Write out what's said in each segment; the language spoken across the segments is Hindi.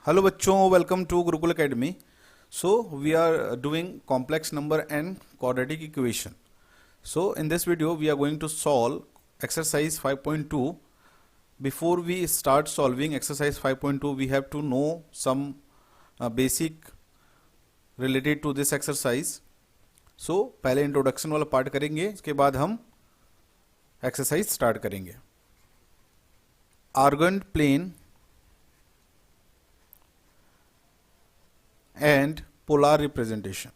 हेलो बच्चों, welcome to Gurukul academy. So we are doing complex number and quadratic equation. So in this video we are going to solve exercise 5.2. Before we start solving exercise 5.2 we have to know some basic related to this exercise. So पहले इंट्रोडक्शन वाला पार्ट करेंगे, इसके बाद हम एक्सरसाइज स्टार्ट करेंगे. Argand plane and polar representation.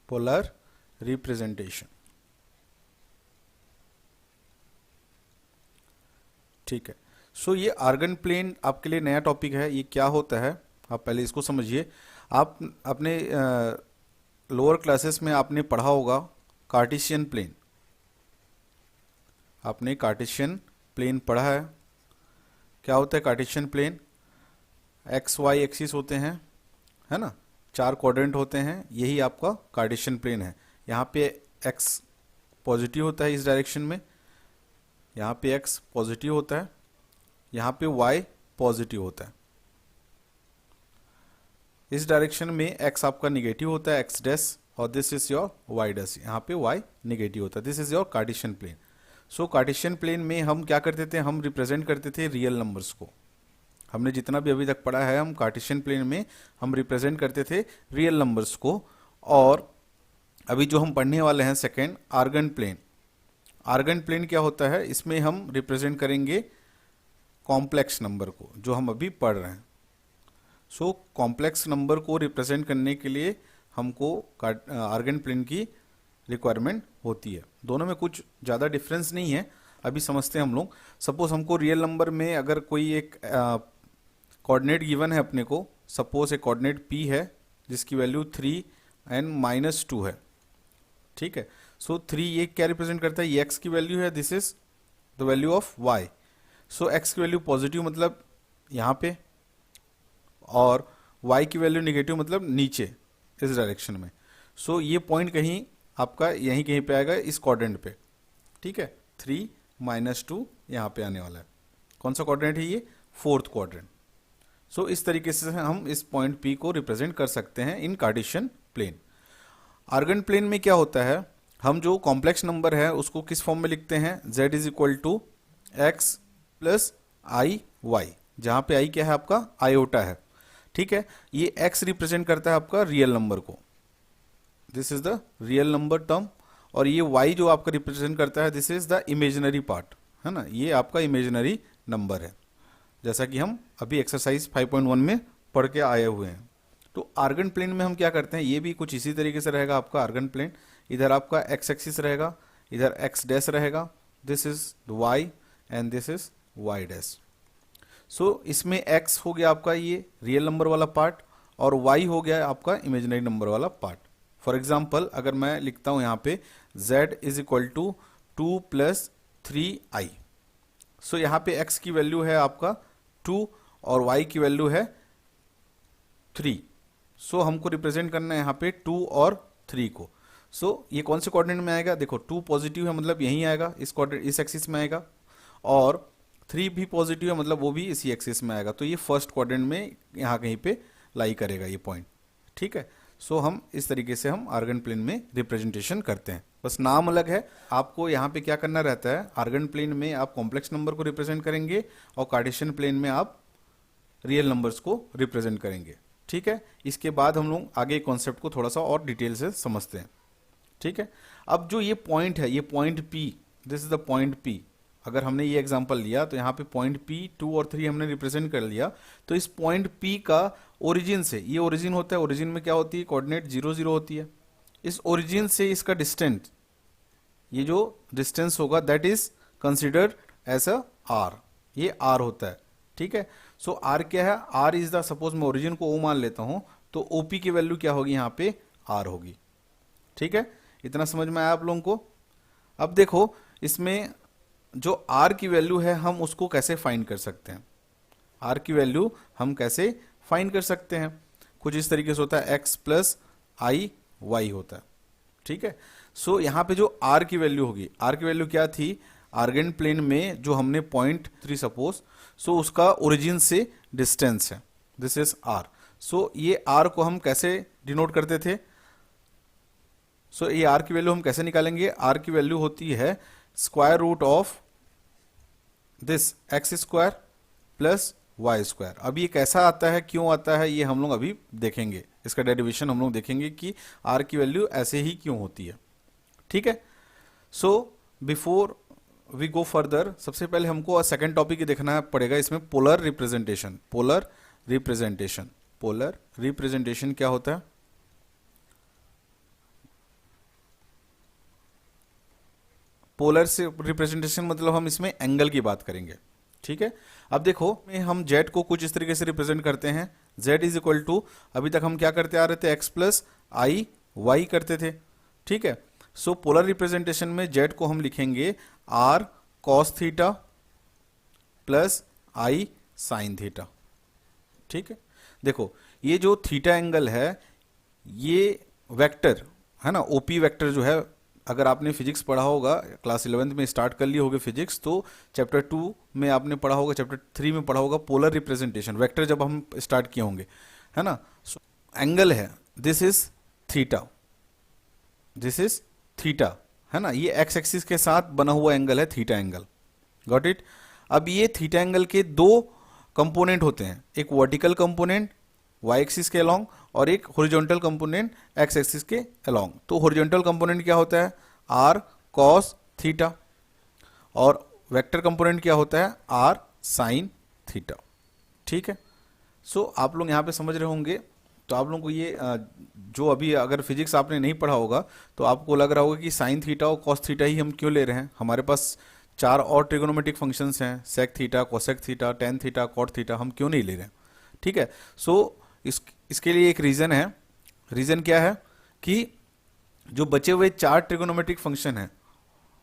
Polar representation. ठीक है. सो ये आर्गन प्लेन आपके लिए नया टॉपिक है. ये क्या होता है आप पहले इसको समझिए. आप अपने लोअर क्लासेस में आपने पढ़ा होगा कार्टेशियन प्लेन. आपने कार्टेशियन प्लेन पढ़ा है. क्या होता है Cartesian plane? X y axis होते हैं, है ना, 4 क्वाड्रेंट होते हैं. यही आपका कार्टेशियन प्लेन है. यहाँ पे एक्स पॉजिटिव होता है इस डायरेक्शन में, यहाँ पे एक्स पॉजिटिव होता है, यहाँ पे वाई पॉजिटिव होता है. इस डायरेक्शन में एक्स आपका निगेटिव होता है, एक्स डैश, और this is your y dash. यहाँ पे वाई निगेटिव होता है. This is your Cartesian plane. So Cartesian plane में हम क्या करते थे? हम रिप्रेजेंट करते थे रियल नंबर्स को. हमने जितना भी अभी तक पढ़ा है, हम कार्टेशियन प्लेन में हम रिप्रेजेंट करते थे रियल नंबर्स को. और अभी जो हम पढ़ने वाले हैं second, Argand plane. Argand plane क्या होता है? इसमें हम रिप्रेजेंट करेंगे कॉम्प्लेक्स नंबर को, जो हम अभी पढ़ रहे हैं. सो कॉम्प्लेक्स नंबर को रिप्रेजेंट करने के लिए हमको आर्गन प्लेन की रिक्वायरमेंट होती है. दोनों में कुछ ज़्यादा डिफरेंस नहीं है, अभी समझते हैं हम लोग. सपोज हमको रियल नंबर में अगर कोई एक कोऑर्डिनेट गिवन है अपने को, सपोज एक कोऑर्डिनेट p है जिसकी वैल्यू 3 and -2 है. ठीक है. सो 3 ये क्या रिप्रेजेंट करता है? ये x की वैल्यू है, this is the value of y. So x की वैल्यू पॉजिटिव मतलब यहाँ पे, और y की वैल्यू निगेटिव मतलब नीचे इस डायरेक्शन में. सो ये पॉइंट कहीं आपका यहीं कहीं पे आएगा इस क्वाड्रेंट पे. ठीक है. 3 -2 यहाँ पे आने वाला है. कौन सा क्वाड्रेंट है ये? 4th quadrant. सो इस तरीके से हम इस पॉइंट P को रिप्रेजेंट कर सकते हैं इन कार्टेशियन प्लेन. आर्गन प्लेन में क्या होता है? हम जो कॉम्प्लेक्स नंबर है उसको किस फॉर्म में लिखते हैं? z is equal to x plus i y, जहाँ पे i क्या है आपका? आयोटा है. ठीक है. ये x रिप्रेजेंट करता है आपका रियल नंबर को, this is the real number term. और ये y जो आपका रिप्रेजेंट करता है, this is the imaginary part, है ना, ये आपका इमेजिनरी नंबर है, जैसा कि हम अभी एक्सरसाइज 5.1 में पढ़ के आए हुए हैं. तो आर्गन प्लेन में हम क्या करते हैं? ये भी कुछ इसी तरीके से रहेगा आपका आर्गन प्लेन. इधर आपका एक्स एक्सिस रहेगा, इधर एक्स डैश रहेगा, this is y and this is y dash. So इसमें x हो गया आपका ये रियल नंबर वाला पार्ट, और y हो गया आपका इमेजिनरी नंबर वाला पार्ट. फॉर एग्जाम्पल अगर मैं लिखता हूं यहाँ पे z is equal to 2 + 3i. So यहाँ पे x की वैल्यू है आपका 2 और y की वैल्यू है 3. सो हमको रिप्रेजेंट करना है यहाँ पे 2 और 3 को. सो ये कौन से कोऑर्डिनेट में आएगा? देखो 2 पॉजिटिव है मतलब यहीं आएगा, इस कोऑर्डिनेट इस एक्सिस में आएगा, और 3 भी पॉजिटिव है मतलब वो भी इसी एक्सिस में आएगा. तो ये फर्स्ट क्वाड्रेंट में यहाँ कहीं पे लाई करेगा ये पॉइंट. ठीक है. सो हम इस तरीके से हम आर्गन प्लेन में रिप्रेजेंटेशन करते हैं, बस नाम अलग है. आपको यहाँ पे क्या करना रहता है? आर्गन प्लेन में आप कॉम्प्लेक्स नंबर को रिप्रेजेंट करेंगे, और कार्टेशियन प्लेन में आप रियल नंबर्स को रिप्रेजेंट करेंगे. ठीक है. इसके बाद हम लोग आगे कॉन्सेप्ट को थोड़ा सा और डिटेल से समझते हैं. ठीक है. अब जो ये पॉइंट है, ये point P, this is the point P. अगर हमने ये एग्जांपल लिया तो यहाँ पे पॉइंट P 2 और 3 हमने रिप्रेजेंट कर लिया. तो इस पॉइंट P का ओरिजिन से, ये ओरिजिन होता है, ओरिजिन में क्या होती है? कोऑर्डिनेट 0 0 होती है. इस ओरिजिन से इसका डिस्टेंस, ये जो डिस्टेंस होगा that is considered as a r. ये r होता है. ठीक है. सो r क्या है? r इज द, सपोज मैं ओरिजिन को o मान लेता हूं, तो OP की वैल्यू क्या होगी? यहाँ पे r होगी. ठीक है. इतना समझ में आया आप लोगों को? अब देखो इसमें जो r की वैल्यू है हम उसको कैसे फाइंड कर सकते हैं? r की वैल्यू हम कैसे फाइंड कर सकते हैं? कुछ इस तरीके से होता है, x प्लस आई वाई होता है. ठीक है. सो यहाँ पे जो r की वैल्यू होगी, r की वैल्यू क्या थी? आर्गेंट प्लेन में जो हमने पॉइंट 3 सपोज, सो उसका ओरिजिन से डिस्टेंस है, दिस इज आर। सो ये आर को हम कैसे डिनोट करते थे, सो ये आर की वैल्यू हम कैसे निकालेंगे, आर की वैल्यू होती है square root of this x square plus y square. अब ये कैसा आता है, क्यों आता है, ये हम लोग अभी देखेंगे, इसका डेरिवेशन हम लोग देखेंगे कि आर की वैल्यू ऐसे ही क्यों होती है। ठीक है, so before we go further, सबसे पहले हमको सेकंड टॉपिक देखना पड़ेगा इसमें, polar representation. Polar representation, polar representation क्या होता है, पोलर से रिप्रेजेंटेशन मतलब हम इसमें एंगल की बात करेंगे। ठीक है, अब देखो हम जेड को कुछ इस तरीके से रिप्रेजेंट करते हैं, जेड इज इक्वल टू, अभी तक हम क्या करते आ रहे थे, एक्स प्लस आई वाई करते थे। ठीक है, सो पोलर रिप्रेजेंटेशन में जेड को हम लिखेंगे r cos theta plus i sine theta. ठीक है, देखो ये जो थीटा एंगल है ये वेक्टर है ना, ओपी वेक्टर जो है, अगर आपने फिजिक्स पढ़ा होगा, क्लास 11th में स्टार्ट कर लिए होगे फिजिक्स, तो चैप्टर 2 में आपने पढ़ा होगा, चैप्टर 3 में पढ़ा होगा पोलर रिप्रेजेंटेशन, वेक्टर जब हम स्टार्ट किए होंगे, है ना। एंगल है, this is theta, this is theta, है ना, ये एक्स एक्सिस के साथ बना हुआ एंगल है थीटा एंगल, गॉट इट। अब ये थीटा एंगल के दो कंपोनेंट होते हैं, एक वर्टिकल कंपोनेंट वाई एक्सिस के अलोंग और एक हॉरिजॉन्टल कंपोनेंट एक्स एक्सिस के अलोंग। तो हॉरिजॉन्टल कंपोनेंट क्या होता है, आर कॉस थीटा, और वेक्टर कंपोनेंट क्या होता है, आर साइन थीटा। ठीक है, सो आप लोग यहाँ पे समझ रहे होंगे, तो आप लोगों को ये जो अभी अगर फिजिक्स आपने नहीं पढ़ा होगा तो आपको लग रहा होगा कि साइन थीटा और कॉस थीटा ही हम क्यों ले रहे हैं, हमारे पास 4 और ट्रिगोनोमेट्रिक फंक्शंस हैं, sec theta, cosec theta, tan theta, cot theta, हम क्यों नहीं ले रहे हैं। ठीक है, सो इसके लिए एक रीज़न है, रीज़न क्या है कि जो बचे हुए 4 ट्रिगोनोमेट्रिक फंक्शन हैं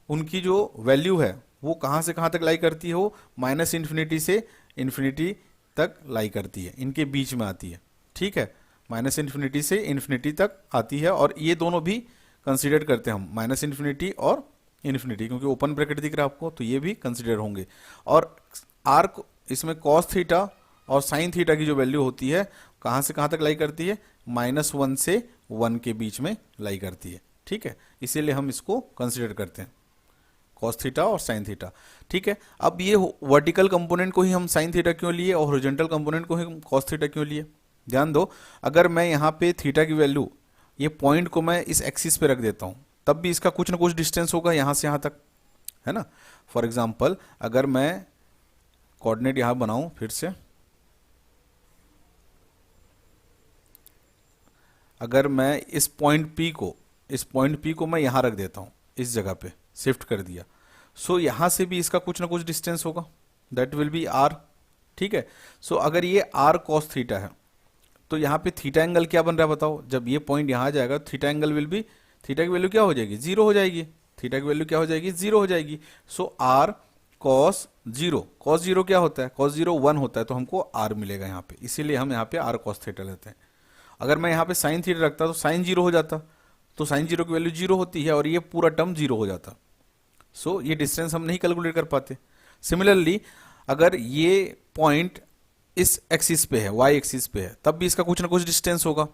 उनकी जो वैल्यू है वो कहाँ से कहाँ तक लाई करती है, वो माइनस इन्फिनिटी से इन्फिनिटी तक लाई करती है, इनके बीच में आती है। ठीक है, माइनस इन्फिनिटी से इन्फिनिटी तक आती है, और ये दोनों भी कंसिडर करते हैं हम, माइनस इन्फिनिटी और इन्फिनिटी, क्योंकि ओपन ब्रैकेट दिख रहा है आपको, तो ये भी कंसिडर होंगे। और आर इसमें कॉस थीटा और साइन थीटा की जो वैल्यू होती है कहाँ से कहाँ तक लाई करती है, -1 से 1 के बीच में लाई करती है। ठीक है, इसीलिए हम इसको कंसिडर करते हैं, कॉस थीटा और साइन थीटा। ठीक है, अब ये वर्टिकल कंपोनेंट को ही हम साइन थीटा क्यों लिए और हॉरिजॉन्टल कंपोनेंट को ही हम कॉस थीटा क्यों लिए, ध्यान दो। अगर मैं यहाँ पे थीटा की वैल्यू, ये पॉइंट को मैं इस एक्सिस पे रख देता हूँ, तब भी इसका कुछ ना कुछ डिस्टेंस होगा यहाँ से यहाँ तक, है ना। फॉर एग्जाम्पल अगर मैं कोऑर्डिनेट यहाँ बनाऊँ फिर से, अगर मैं इस पॉइंट P को मैं यहाँ रख देता हूँ, इस जगह पे शिफ्ट कर दिया, सो यहाँ से भी इसका कुछ ना कुछ डिस्टेंस होगा, दैट विल बी आर। ठीक है, सो अगर ये आर कॉस थीटा है तो यहाँ पे थीटा एंगल क्या बन रहा है बताओ, जब ये पॉइंट यहाँ जाएगा theta angle will be, theta की वैल्यू क्या हो जाएगी, 0 हो जाएगी, थीटा की वैल्यू क्या हो जाएगी, 0 हो जाएगी। सो आर कॉस 0, कॉस 0 क्या होता है, कॉस 0 1 होता है, तो हमको आर मिलेगा यहाँ पे, इसीलिए हम यहाँ पे आर कॉस थीटा लेते हैं। अगर मैं यहाँ पे साइन थीटा रखता तो साइन 0 हो जाता, तो साइन 0 की वैल्यू 0 होती है और ये पूरा टर्म 0 हो जाता। सो ये डिस्टेंस हम नहीं कैलकुलेट कर पाते। सिमिलरली अगर ये पॉइंट इस एक्सिस पे है, वाई एक्सिस पे है, तब भी इसका कुछ ना कुछ डिस्टेंस होगा,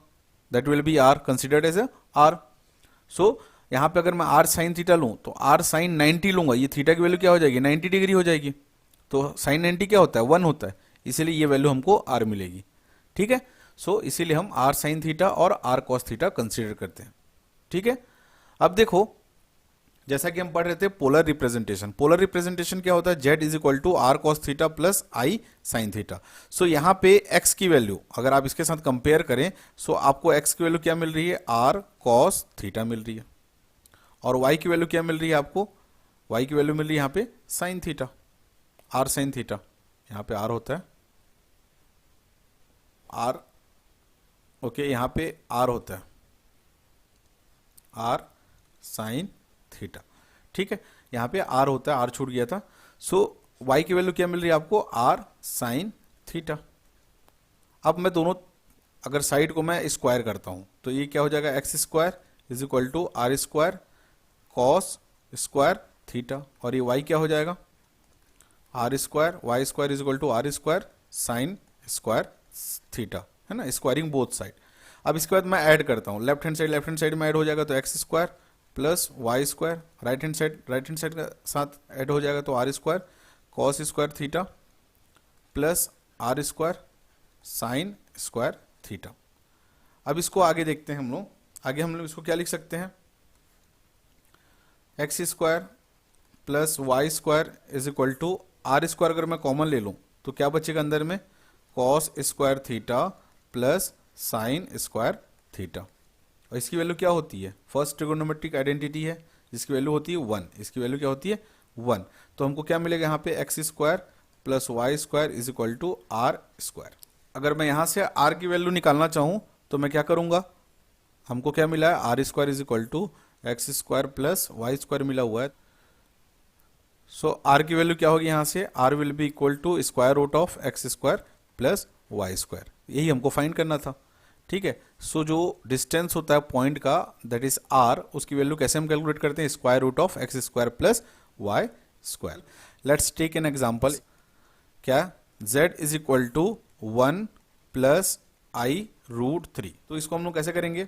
that will be R, considered as a R. So यहाँ पे अगर मैं आर साइन थीटा लूँ तो आर साइन 90 लूंगा, ये थीटा की वैल्यू क्या हो जाएगी, 90 डिग्री हो जाएगी, तो साइन 90 क्या होता है, 1 होता है, इसीलिए ये वैल्यू हमको आर मिलेगी। ठीक है, सो इसीलिए हम आर साइन थीटा और आर कॉस थीटा कंसिडर करते हैं। ठीक है, अब देखो जैसा कि हम पढ़ रहे थे पोलर रिप्रेजेंटेशन, पोलर रिप्रेजेंटेशन क्या होता है, z is equal to r cos theta plus i sine theta. So यहाँ पे एक्स की वैल्यू अगर आप इसके साथ कंपेयर करें, सो आपको एक्स की वैल्यू क्या मिल रही है, आर कॉस थीटा मिल रही है, और वाई की वैल्यू क्या मिल रही है आपको, वाई की वैल्यू मिल रही है यहाँ पे sine theta, r sine theta, यहाँ पे आर होता है आर, ओके, यहाँ पे आर होता है आर साइन थीटा। ठीक है, यहाँ पे आर होता है, आर छूट गया था। सो वाई की वैल्यू क्या मिल रही है आपको, आर साइन थीटा। अब मैं दोनों अगर साइड को मैं स्क्वायर करता हूँ तो ये क्या हो जाएगा, x square is equal to r square cos square theta, और ये y क्या हो जाएगा, r square y square is equal to r square sine square theta, है ना, स्क्वायरिंग बोथ साइड। अब इसके बाद मैं ऐड करता हूँ, लेफ्ट हैंड साइड में ऐड हो जाएगा तो x square plus y square, right hand side के साथ ऐड हो जाएगा तो r square cos square theta plus r square sine square theta. अब इसको आगे देखते हैं हम लोग, आगे हम लोग इसको क्या लिख सकते हैं, x square plus y square is equal to r square, अगर मैं कॉमन ले लूँ तो क्या बचेगा अंदर में, cos square theta plus sign square theta. और इसकी वैल्यू क्या होती है, फर्स्ट ट्रिगोनोमेट्रिक आइडेंटिटी है जिसकी वैल्यू होती है 1, इसकी वैल्यू क्या होती है 1। तो हमको क्या मिलेगा यहाँ पे, x square plus y square is equal to r square. अगर मैं यहाँ से आर की वैल्यू निकालना चाहूँ तो मैं क्या करूँगा, हमको क्या मिला है, r square is equal to x square plus y square मिला हुआ है। सो आर की वैल्यू क्या होगी यहाँ से, r will be equal to square root of x square plus y square, यही हमको फाइंड करना था। ठीक है, सो जो डिस्टेंस होता है पॉइंट का दैट इज आर, उसकी वैल्यू कैसे हम कैलकुलेट करते हैं, square root of x square plus y square. Let's take an example, क्या z is equal to 1 plus i root 3। तो इसको हम लोग कैसे करेंगे,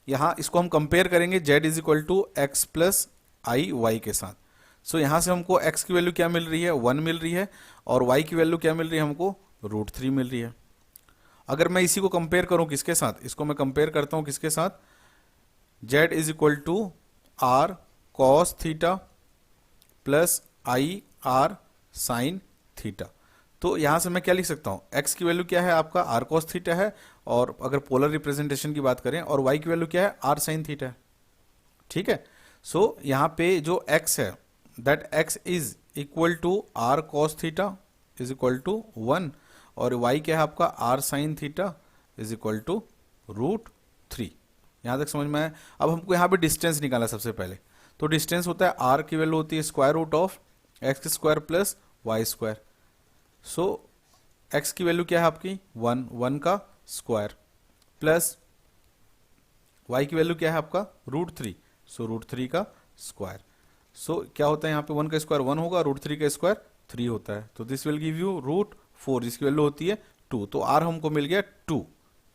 यहाँ इसको हम कंपेयर करेंगे z is equal to x plus i y के साथ। सो यहाँ से हमको x की वैल्यू क्या मिल रही है, 1 मिल रही है, और y की वैल्यू क्या मिल रही है हमको, रूट 3 मिल रही है। अगर मैं इसी को कंपेयर करूं किसके साथ, इसको मैं कंपेयर करता हूं किसके साथ, z is equal to r cos theta plus i r sine theta. तो यहां से मैं क्या लिख सकता हूं, x की वैल्यू क्या है आपका, आर कॉस थीटा है, और अगर पोलर रिप्रेजेंटेशन की बात करें, और y की वैल्यू क्या है, आर साइन थीटा है। ठीक है, सो यहाँ पे जो x है that x is equal to r cos theta is equal to 1, और y क्या है आपका, r sine theta is equal to root 3। यहाँ तक समझ में आया। अब हमको यहाँ पे डिस्टेंस निकाला सबसे पहले, तो डिस्टेंस होता है r की वैल्यू होती है square root of x square plus y square. So x की वैल्यू क्या है आपकी, 1 का स्क्वायर प्लस y की वैल्यू क्या है आपका, रूट 3, सो रूट 3 का स्क्वायर। सो क्या होता है यहाँ पे, 1 का स्क्वायर 1 होगा, रूट 3 का स्क्वायर 3 होता है, तो this will give you root 4 जिसकी वैल्यू होती है 2। तो r हमको मिल गया 2।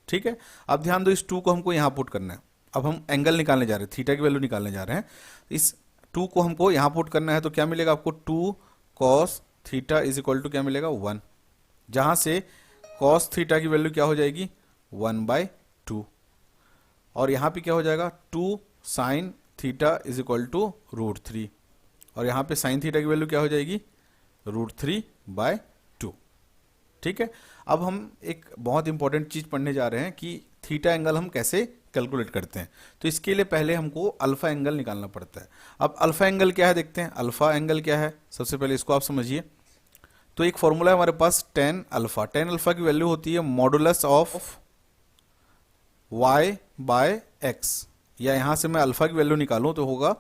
ठीक है, अब ध्यान दो, इस 2 को हमको यहाँ पुट करना है। अब हम एंगल निकालने जा रहे हैं, थीटा की वैल्यू निकालने जा रहे हैं, इस 2 को हमको यहाँ पुट करना है, तो क्या मिलेगा आपको, 2 cos theta is equal to क्या मिलेगा, 1, जहां से कॉस थीटा की वैल्यू क्या हो जाएगी, 1/2, और यहाँ पे क्या हो जाएगा, 2 sine theta is equal to root 3, और यहाँ पे साइन थीटा की वैल्यू क्या हो जाएगी, रूट 3/2। ठीक है, अब हम एक बहुत इंपॉर्टेंट चीज पढ़ने जा रहे हैं कि थीटा एंगल हम कैसे कैलकुलेट करते हैं। तो इसके लिए पहले हमको अल्फा एंगल निकालना पड़ता है। अब अल्फा एंगल क्या है देखते हैं, अल्फा एंगल क्या है, सबसे पहले इसको आप समझिए। तो एक फॉर्मूला है हमारे पास tan अल्फा, tan अल्फा की वैल्यू होती है modulus of y by x, या यहां से मैं अल्फा की वैल्यू निकालूं तो होगा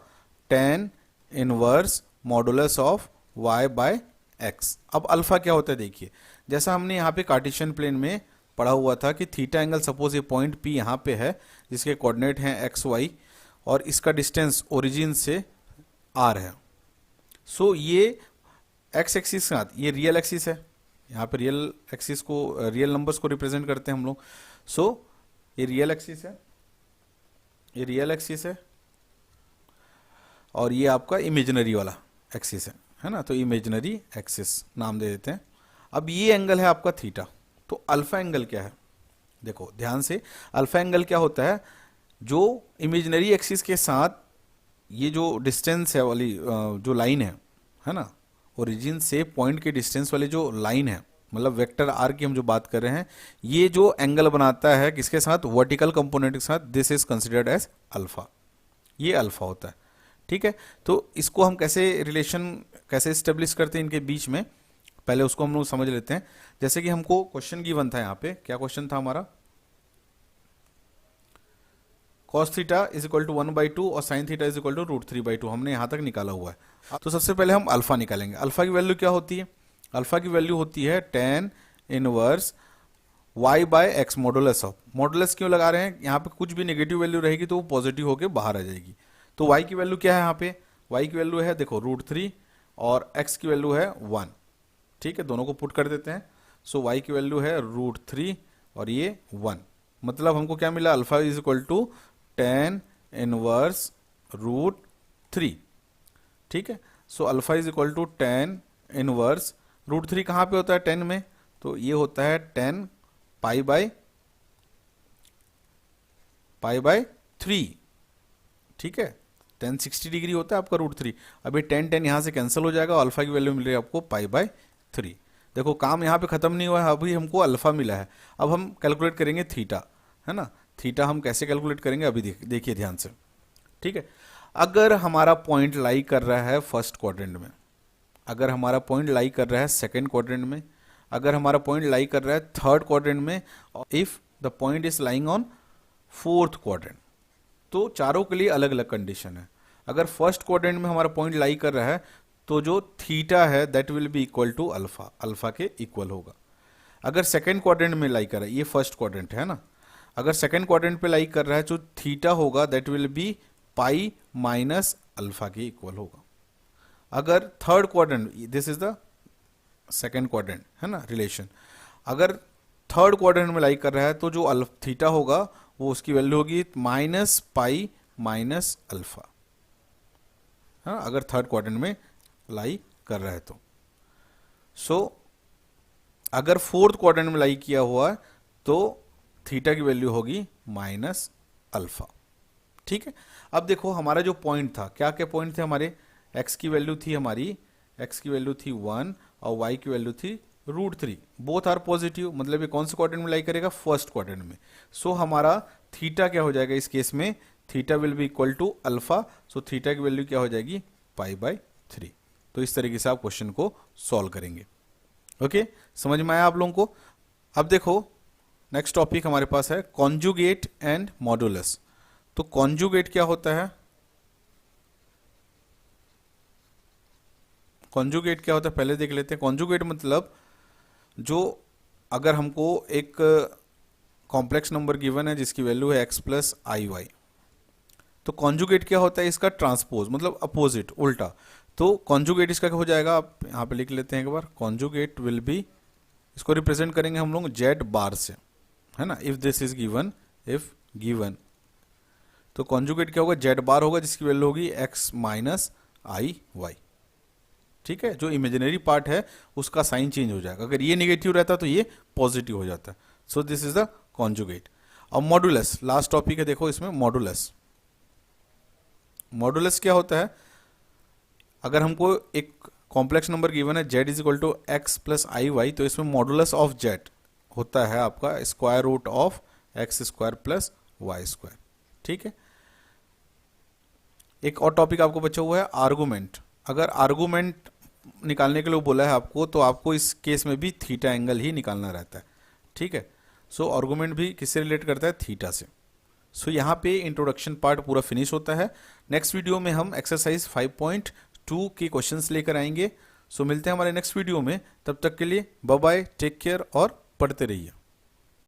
tan inverse modulus of y by x। अब अल्फा क्या होता है देखिए, जैसा हमने यहाँ पे कार्टेशियन प्लेन में पढ़ा हुआ था कि थीटा एंगल, सपोज ये पॉइंट P यहाँ पे है जिसके कोऑर्डिनेट हैं x y, और इसका डिस्टेंस ओरिजिन से r है। सो ये x एक्सिस के साथ ये रियल एक्सिस है, यहाँ पे रियल एक्सिस को, रियल नंबर्स को रिप्रेजेंट करते हैं हम लोग। सो ये रियल एक्सिस है, ये रियल एक्सिस है, और ये आपका इमेजिनरी वाला एक्सिस है ना, तो इमेजिनरी एक्सिस नाम दे देते हैं। अब ये एंगल है आपका थीटा। तो अल्फा एंगल क्या है, देखो ध्यान से, अल्फा एंगल क्या होता है, जो इमेजिनरी एक्सिस के साथ ये जो डिस्टेंस है वाली जो लाइन है ना, ओरिजिन से पॉइंट के डिस्टेंस वाली जो लाइन है, मतलब वेक्टर आर की हम जो बात कर रहे हैं, ये जो एंगल बनाता है किसके साथ, वर्टिकल कंपोनेंट के साथ, this is considered as alpha, ये अल्फा होता है। ठीक है, तो इसको हम कैसे रिलेशन कैसे स्टेब्लिश करते हैं इनके बीच में, पहले उसको हम लोग समझ लेते हैं। जैसे कि हमको क्वेश्चन गिवन था, यहाँ पे क्या क्वेश्चन था हमारा, cos theta is equal to 1/2 और sin theta is equal to root 3/2, हमने यहाँ तक निकाला हुआ है। तो सबसे पहले हम अल्फा निकालेंगे। अल्फा की वैल्यू क्या होती है, अल्फा की वैल्यू होती है tan inverse y by x modulus of, modulus क्यों लगा रहे हैं, यहाँ पे कुछ भी नेगेटिव वैल्यू रहेगी तो वो पॉजिटिव होकर बाहर आ जाएगी। तो y की वैल्यू क्या है यहाँ पे, y की वैल्यू है देखो √3 और x की वैल्यू है 1। ठीक है, दोनों को पुट कर देते हैं। सो y की वैल्यू है √3 और ये 1, मतलब हमको क्या मिला, alpha is equal to tan inverse √3। ठीक है, so alpha is equal to tan inverse √3 कहाँ पे होता है 10 में, तो ये होता है 10 पाई बाय 3। ठीक है, 10 60 डिग्री होता है आपका √3। अभी 10 यहाँ से कैंसिल हो जाएगा, अल्फा की वैल्यू मिल रही है आपको पाई/3। देखो काम यहाँ पे खत्म नहीं हुआ है, अभी हमको अल्फा मिला है। अब हम कैलकुलेट करेंगे थीटा, है ना। थीटा हम कैसे कैलकुलेट करेंगे अभी देखिए ध्यान से। ठीक है, अगर हमारा पॉइंट लाई कर रहा है फर्स्ट क्वाड्रेंट में, अगर हमारा पॉइंट लाई कर रहा है सेकेंड क्वाड्रेंट में, अगर हमारा पॉइंट लाई कर रहा है थर्ड क्वाड्रेंट में, if the point is lying on fourth quadrant, तो चारों के लिए अलग अलग कंडीशन है। अगर फर्स्ट क्वाड्रेंट में हमारा पॉइंट लाई कर रहा है तो जो थीटा है that will be equal to alpha, alpha के इक्वल होगा। अगर सेकेंड क्वाड्रेंट में लाई कर रहा है, ये फर्स्ट क्वाड्रेंट है ना, अगर सेकेंड क्वाड्रेंट पे लाई कर रहा है जो थीटा होगा that will B pi minus alpha के इक्वल होगा। अगर third quadrant, this is the second quadrant है ना रिलेशन, अगर थर्ड क्वाड्रेंट में लाई कर रहा है तो जो थीटा होगा वो उसकी वैल्यू होगी माइनस पाई माइनस अल्फा, हाँ, अगर थर्ड क्वाड्रेंट में लाई कर रहा है तो। सो अगर फोर्थ क्वाड्रेंट में लाई किया हुआ है तो थीटा की वैल्यू होगी माइनस अल्फा। ठीक है, अब देखो हमारा जो पॉइंट था, क्या क्या पॉइंट थे हमारे, x की वैल्यू थी हमारी, x की वैल्यू थी 1 और y की वैल्यू थी √3, बोथ आर पॉजिटिव, मतलब ये कौन से क्वाड्रेंट में लाई करेगा, फर्स्ट क्वाड्रेंट में। सो हमारा थीटा क्या हो जाएगा इस केस में, theta will be equal to alpha, so theta की वैल्यू क्या हो जाएगी पाई/3। तो इस तरीके से आप क्वेश्चन को सॉल्व करेंगे। ओके, समझ में आया आप लोगों को। अब देखो नेक्स्ट टॉपिक हमारे पास है कॉन्जुगेट एंड मॉडुलस। तो कॉन्जुगेट क्या होता है, कॉन्जुगेट क्या होता है पहले देख लेते हैं। कॉन्जुगेट मतलब जो अगर हमको एक कॉम्प्लेक्स नंबर गिवन है जिसकी वैल्यू है x प्लस आई वाई, तो कॉन्जुगेट क्या होता है इसका, ट्रांसपोज मतलब अपोजिट, उल्टा। तो कॉन्जुगेट इसका क्या हो जाएगा, आप यहाँ पे लिख लेते हैं एक बार, कॉन्जुगेट विल बी, इसको रिप्रेजेंट करेंगे हम लोग जेड बार से, है ना, if this is given, if given, तो कॉन्जुगेट क्या होगा, जेड बार होगा जिसकी वैल्यू होगी x माइनस आई वाई। ठीक है, जो इमेजिनरी पार्ट है उसका साइन चेंज हो जाएगा, अगर ये नेगेटिव रहता तो ये पॉजिटिव हो जाता है। So this is the conjugate. अब मॉडुलस, लास्ट टॉपिक है देखो इसमें, मॉडुलस। मॉडुलस क्या होता है, अगर हमको एक कॉम्प्लेक्स नंबर गिवन है z is equal to x plus i y, तो इसमें मॉडुलस ऑफ z होता है आपका square root of x square plus y square. ठीक है, एक और टॉपिक आपको बचा हुआ है आर्गुमेंट। अगर आर्गुमेंट निकालने के लिए बोला है आपको, तो आपको इस केस में भी थीटा एंगल ही निकालना रहता है। ठीक है, सो आर्गुमेंट भी किससे रिलेट करता है, थीटा से। सो यहाँ पे इंट्रोडक्शन पार्ट पूरा फिनिश होता है। नेक्स्ट वीडियो में हम एक्सरसाइज 5.2 के क्वेश्चंस लेकर आएंगे। सो मिलते हैं हमारे नेक्स्ट वीडियो में, तब तक के लिए बाय बाय, टेक केयर और पढ़ते रहिए।